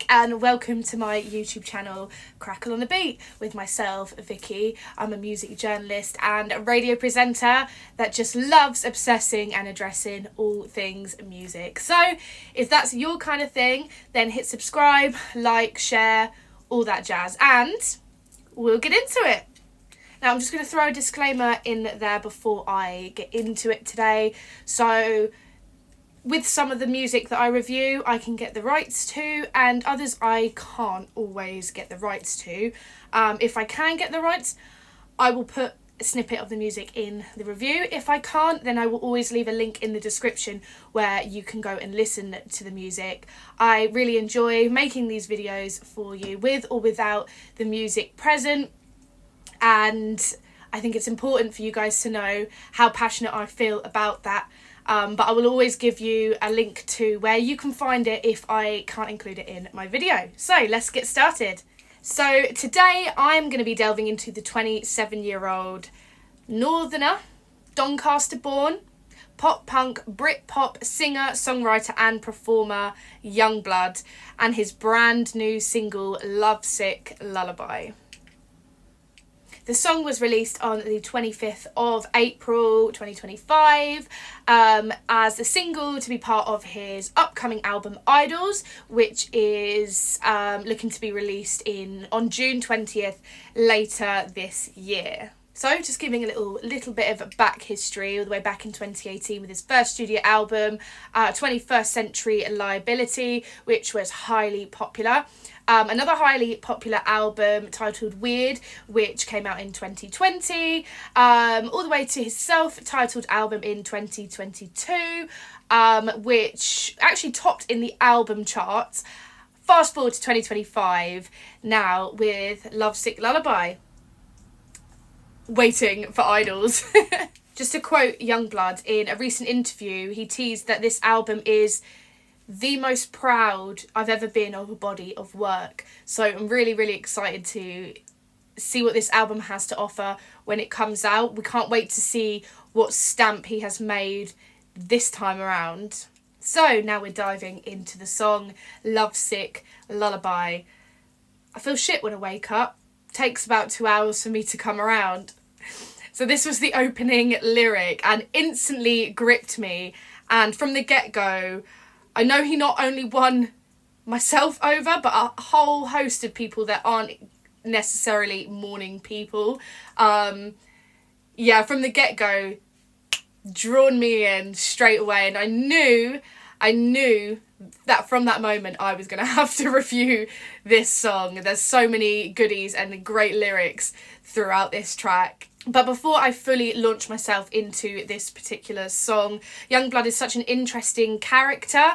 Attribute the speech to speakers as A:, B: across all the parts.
A: back and welcome to my YouTube channel, Crackle on the Beat, with myself, Vicky. I'm a music journalist and a radio presenter that just loves obsessing and addressing all things music. So if that's your kind of thing, then hit subscribe, like, share, all that jazz, and we'll get into it. Now, I'm just going to throw a disclaimer in there before I get into it today. So with some of the music that I review, I can get the rights to, and others I can't always get the rights to. If I can get the rights, I will put a snippet of the music in the review. If I can't, then I will always leave a link in the description where you can go and listen to the music. I really enjoy making these videos for you, with or without the music present, and I think it's important for you guys to know how passionate I feel about that. But I will always give you a link to where you can find it if I can't include it in my video. So let's get started. So today I'm going to be delving into the 27-year-old Northerner, Doncaster born, pop punk, Britpop singer, songwriter and performer Yungblud, and his brand new single Lovesick Lullaby. The song was released on the 25th of April 2025 as a single to be part of his upcoming album Idols, which is looking to be released on June 20th later this year. So just giving a little bit of back history, all the way back in 2018 with his first studio album, 21st Century Liability, which was highly popular. Another highly popular album titled Weird, which came out in 2020, all the way to his self-titled album in 2022, which actually topped in the album charts. Fast forward to 2025 now with Lovesick Lullaby, waiting for Idols. Just to quote Yungblud in a recent interview, he teased that this album is the most proud I've ever been of a body of work. So I'm really, really excited to see what this album has to offer when it comes out. We can't wait to see what stamp he has made this time around. So now we're diving into the song Lovesick Lullaby. I feel shit when I wake up. Takes about 2 hours for me to come around. So this was the opening lyric and instantly gripped me. And from the get-go, I know he not only won myself over, but a whole host of people that aren't necessarily morning people. From the get-go, drawn me in straight away, and I knew that from that moment I was going to have to review this song. There's so many goodies and great lyrics throughout this track. But before I fully launch myself into this particular song, Yungblud is such an interesting character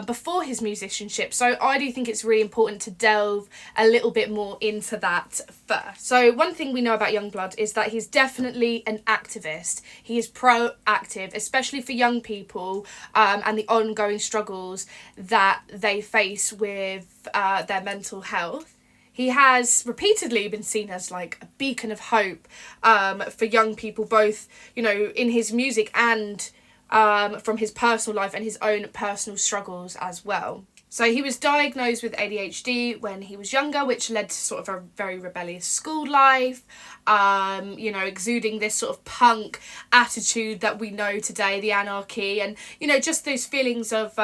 A: before his musicianship. So I do think it's really important to delve a little bit more into that first. So one thing we know about Yungblud is that he's definitely an activist. He is proactive, especially for young people and the ongoing struggles that they face with their mental health. He has repeatedly been seen as like a beacon of hope for young people, both, in his music and from his personal life and his own personal struggles as well. So he was diagnosed with ADHD when he was younger, which led to sort of a very rebellious school life, exuding this sort of punk attitude that we know today, the anarchy, and, just those feelings of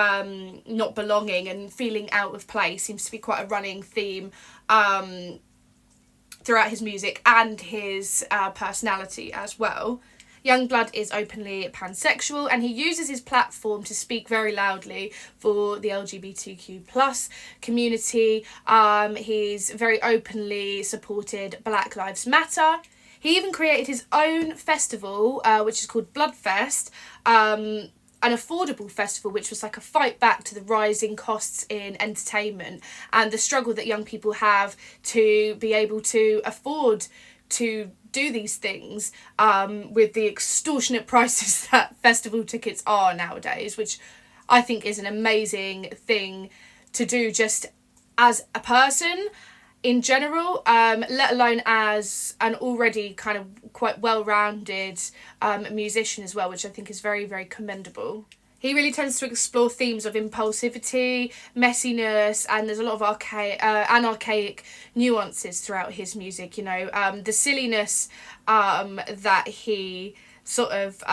A: not belonging and feeling out of place seems to be quite a running theme throughout his music and his personality as well. Yungblud is openly pansexual, and he uses his platform to speak very loudly for the LGBTQ plus community. He's very openly supported Black Lives Matter. He even created his own festival, which is called Bloodfest, an affordable festival, which was like a fight back to the rising costs in entertainment and the struggle that young people have to be able to afford to do these things with the extortionate prices that festival tickets are nowadays, which I think is an amazing thing to do just as a person in general, let alone as an already kind of quite well-rounded musician as well, which I think is very, very commendable. He really tends to explore themes of impulsivity, messiness, and there's a lot of archaic nuances throughout his music. The silliness that he sort of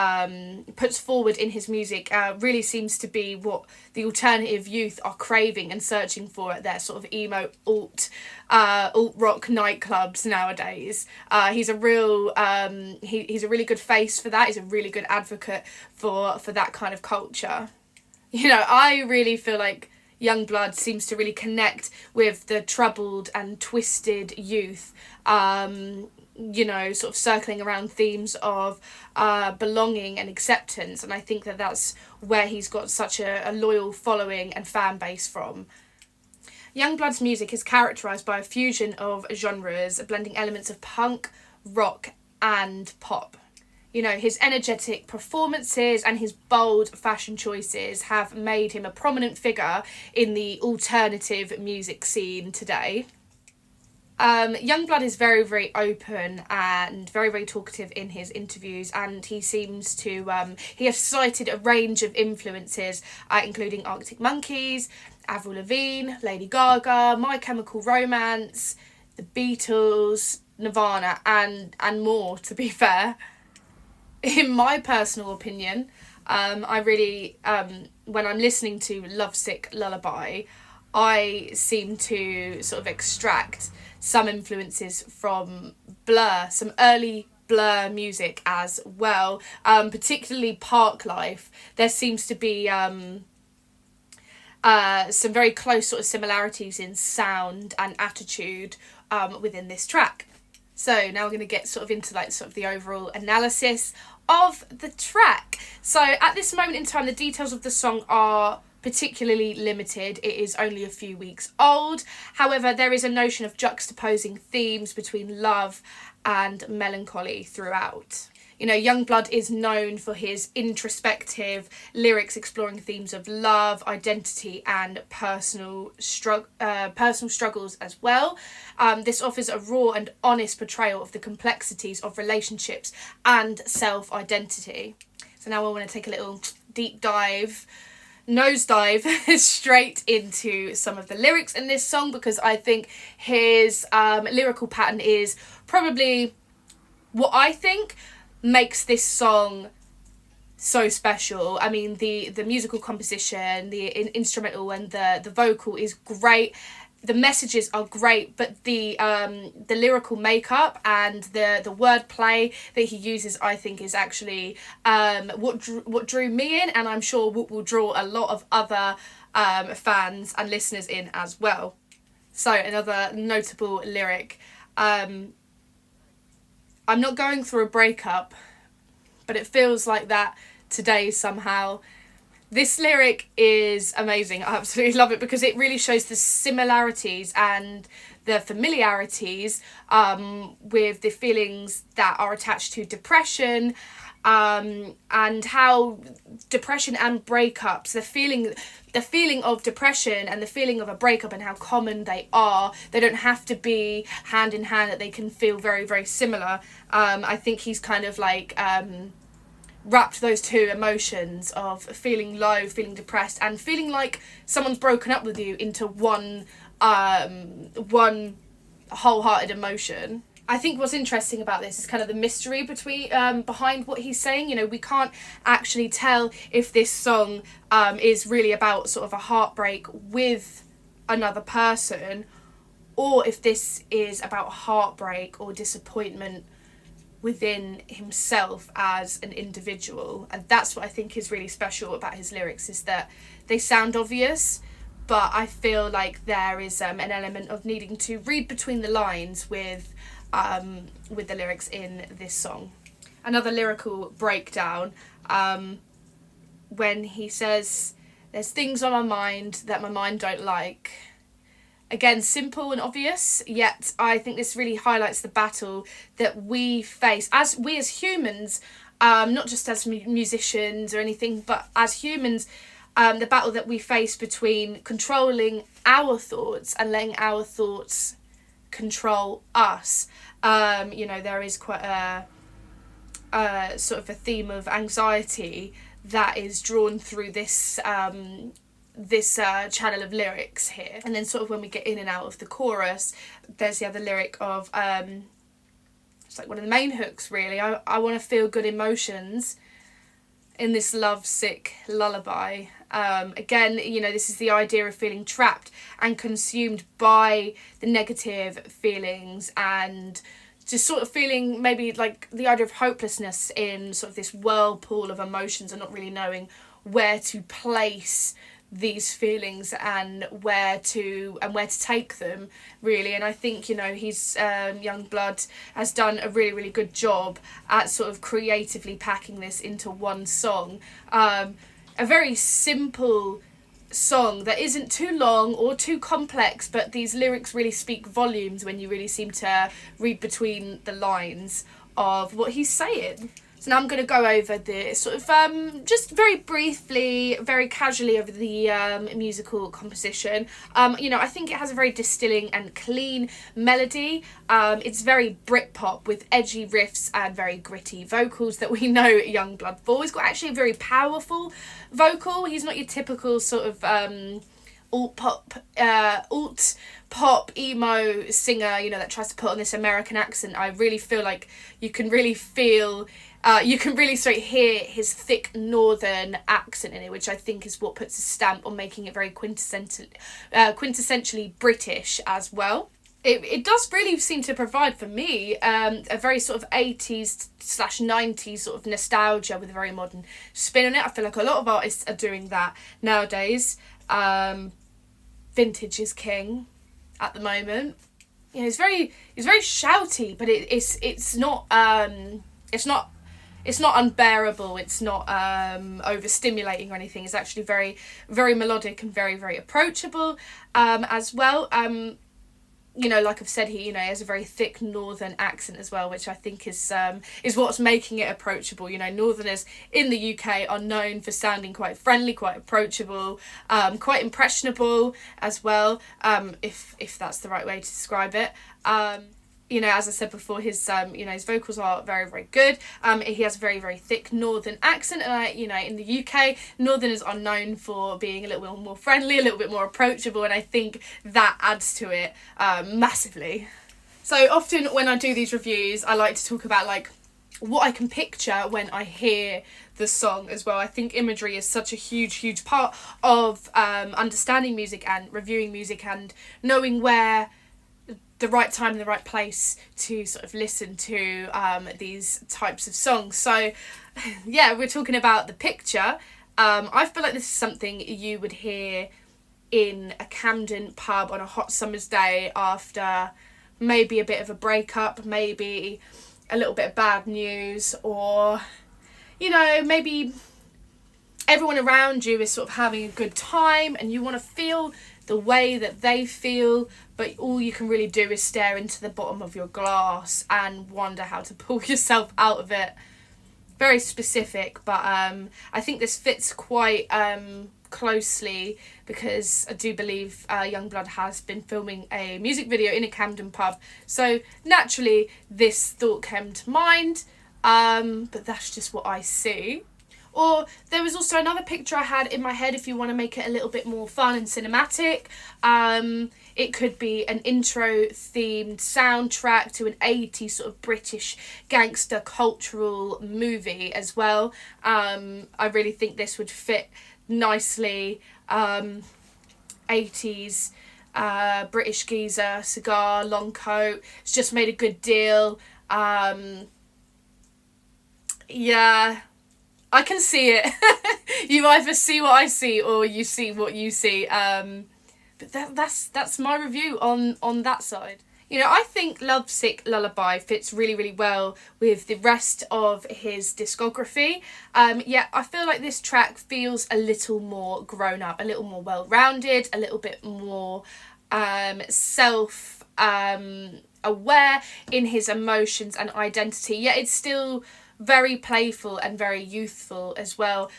A: puts forward in his music really seems to be what the alternative youth are craving and searching for at their sort of emo alt rock nightclubs nowadays. He's a real he's a really good face for that. He's a really good advocate for that kind of culture. I really feel like Yungblud seems to really connect with the troubled and twisted youth, sort of circling around themes of belonging and acceptance, and I think that that's where he's got such a loyal following and fan base from. Yungblud's music is characterised by a fusion of genres, blending elements of punk, rock and pop. His energetic performances and his bold fashion choices have made him a prominent figure in the alternative music scene today. Yungblud is very, very open and very, very talkative in his interviews, and he seems to he has cited a range of influences, including Arctic Monkeys, Avril Lavigne, Lady Gaga, My Chemical Romance, the Beatles, Nirvana, and more, to be fair. In my personal opinion, I really, when I'm listening to Lovesick Lullaby, I seem to sort of extract some influences from Blur, some early Blur music as well, particularly Park Life. There seems to be some very close sort of similarities in sound and attitude within this track. So now we're going to get sort of into the overall analysis of the track. So at this moment in time, the details of the song are particularly limited. It is only a few weeks old. However, there is a notion of juxtaposing themes between love and melancholy throughout. Yungblud is known for his introspective lyrics exploring themes of love, identity and personal struggles as well. This offers a raw and honest portrayal of the complexities of relationships and self-identity. So now I want to take a little deep dive, nosedive straight into some of the lyrics in this song, because I think his lyrical pattern is probably what I think makes this song so special. I mean, the musical composition, the instrumental and the vocal is great. The messages are great, but the lyrical makeup and the wordplay that he uses, I think, is actually what drew me in, and I'm sure what will draw a lot of other fans and listeners in as well. So another notable lyric. I'm not going through a breakup, but it feels like that today somehow. This lyric is amazing. I absolutely love it because it really shows the similarities and the familiarities with the feelings that are attached to depression, and how depression and breakups, the feeling of depression and the feeling of a breakup and how common they are. They don't have to be hand in hand, that they can feel very, very similar. I think he's kind of wrapped those two emotions of feeling low, feeling depressed, and feeling like someone's broken up with you into one wholehearted emotion. I think what's interesting about this is kind of the mystery behind what he's saying. We can't actually tell if this song is really about sort of a heartbreak with another person, or if this is about heartbreak or disappointment within himself as an individual. And that's what I think is really special about his lyrics, is that they sound obvious, but I feel like there is an element of needing to read between the lines with the lyrics in this song. Another lyrical breakdown, when he says, "There's things on my mind that my mind don't like." Again, simple and obvious, yet I think this really highlights the battle that we face as humans, not just as musicians or anything, but as humans, the battle that we face between controlling our thoughts and letting our thoughts control us. There is quite a sort of a theme of anxiety that is drawn through this channel of lyrics here. And then sort of when we get in and out of the chorus, there's the other lyric of it's like one of the main hooks really. I want to feel good emotions in this lovesick lullaby. Again, you know, this is the idea of feeling trapped and consumed by the negative feelings, and just sort of feeling maybe like the idea of hopelessness in sort of this whirlpool of emotions and not really knowing where to place these feelings and where to take them really. And I think, you know, he's Yungblud has done a really good job at sort of creatively packing this into one song. A very simple song that isn't too long or too complex, but these lyrics really speak volumes when you really seem to read between the lines of what he's saying. So now I'm going to go over the sort of just very briefly, very casually over the musical composition. You know, I think it has a very distilling and clean melody. It's very Britpop with edgy riffs and very gritty vocals that we know Yungblud for. He's got actually a very powerful vocal. He's not your typical sort of alt pop emo singer, you know, that tries to put on this American accent. I really feel like you can really hear his thick northern accent in it, which I think is what puts a stamp on making it very quintessentially British as well. It does really seem to provide for me a very sort of 80s/90s sort of nostalgia with a very modern spin on it. I feel like a lot of artists are doing that nowadays. Vintage is king at the moment. You know, it's very shouty, but it's not unbearable. It's not overstimulating or anything. It's actually very melodic and very approachable as well. You know, like I've said, he has a very thick northern accent as well, which I think is what's making it approachable. You know, northerners in the UK are known for sounding quite friendly, quite approachable, quite impressionable as well, if that's the right way to describe it. You know, as I said before, his his vocals are very good. He has a very thick northern accent, and in the UK, northerners are known for being a little bit more friendly, a little bit more approachable, and I think that adds to it massively. So often when I do these reviews, I like to talk about like what I can picture when I hear the song as well. I think imagery is such a huge part of understanding music and reviewing music and knowing where the right time and the right place to sort of listen to these types of songs. So yeah, we're talking about the picture. I feel like this is something you would hear in a Camden pub on a hot summer's day after maybe a bit of a breakup, maybe a little bit of bad news, or maybe everyone around you is sort of having a good time and you want to feel the way that they feel, but all you can really do is stare into the bottom of your glass and wonder how to pull yourself out of it. Very specific, but I think this fits quite closely because I do believe Yungblud has been filming a music video in a Camden pub, so naturally this thought came to mind, but that's just what I see. Or there was also another picture I had in my head if you want to make it a little bit more fun and cinematic. It could be an intro-themed soundtrack to an 80s sort of British gangster cultural movie as well. I really think this would fit nicely. 80s British geezer, cigar, long coat. It's just made a good deal. Yeah. I can see it. You either see what I see or you see what you see. But that's my review on that side. You know, I think Lovesick Lullaby fits really well with the rest of his discography. Yeah, I feel like this track feels a little more grown up, a little more well-rounded, a little bit more self-aware in his emotions and identity. Yet it's still very playful and very youthful as well.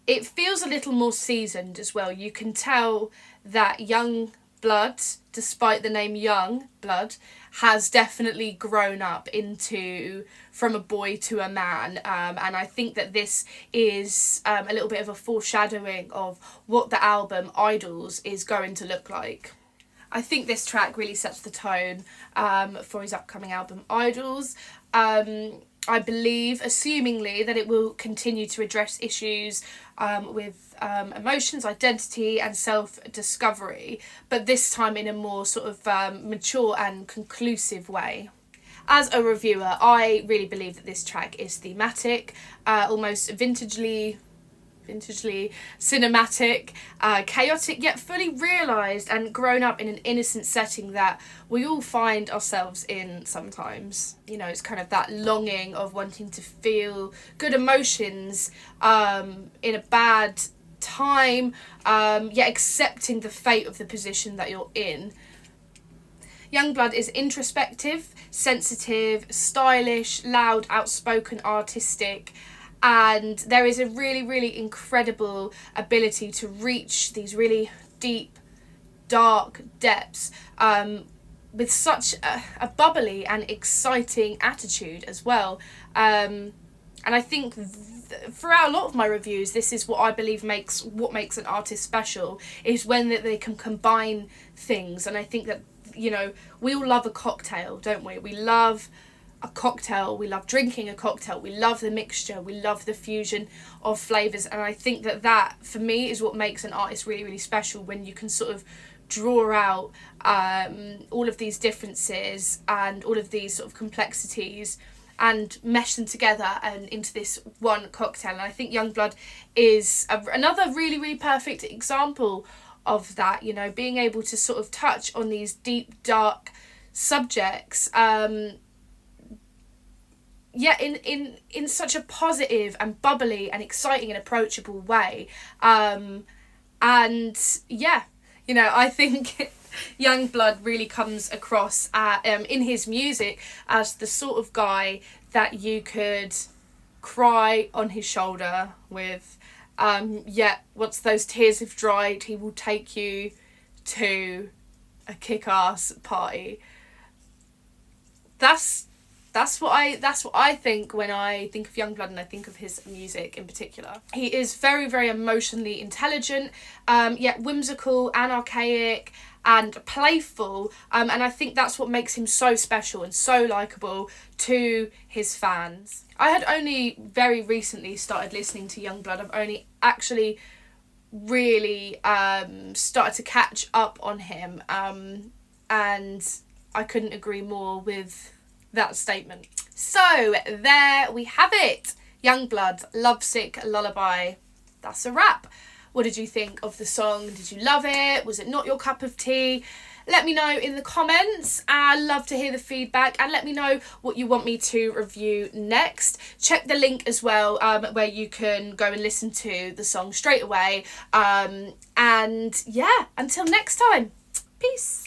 A: It feels a little more seasoned as well. You can tell that Yungblud Yungblud, despite the name Yungblud, has definitely grown up from a boy to a man, and I think that this is a little bit of a foreshadowing of what the album Idols is going to look like. I think this track really sets the tone for his upcoming album Idols. I believe, assumingly, that it will continue to address issues with emotions, identity and self-discovery, but this time in a more sort of mature and conclusive way. As a reviewer, I really believe that this track is thematic, almost vintagely cinematic, chaotic yet fully realised and grown up in an innocent setting that we all find ourselves in sometimes. You know, it's kind of that longing of wanting to feel good emotions in a bad time, yet accepting the fate of the position that you're in. Yungblud is introspective, sensitive, stylish, loud, outspoken, artistic, and there is a really, really incredible ability to reach these really deep, dark depths with such a bubbly and exciting attitude as well. And I think throughout a lot of my reviews, this is what I believe makes an artist special, is when they can combine things. And I think that, you know, we all love a cocktail, don't we? We love a cocktail, we love drinking a cocktail, we love the mixture, we love the fusion of flavours, and I think that for me is what makes an artist really, really special, when you can sort of draw out all of these differences and all of these sort of complexities and mesh them together and into this one cocktail. And I think Yungblud is another really, really perfect example of that, you know, being able to sort of touch on these deep, dark subjects in such a positive and bubbly and exciting and approachable way. And yeah, you know, I think Yungblud really comes across in his music as the sort of guy that you could cry on his shoulder with, yet once those tears have dried, he will take you to a kick-ass party. That's what I think when I think of Yungblud and I think of his music in particular. He is very, very emotionally intelligent, yet whimsical and archaic and playful, and I think that's what makes him so special and so likeable to his fans. I had only very recently started listening to Yungblud. I've only actually really started to catch up on him, and I couldn't agree more with that statement. So there we have it. Yungblud, Lovesick Lullaby. That's a wrap. What did you think of the song? Did you love it? Was it not your cup of tea? Let me know in the comments. I love to hear the feedback, and let me know what you want me to review next. Check the link as well, where you can go and listen to the song straight away. And yeah, until next time, peace.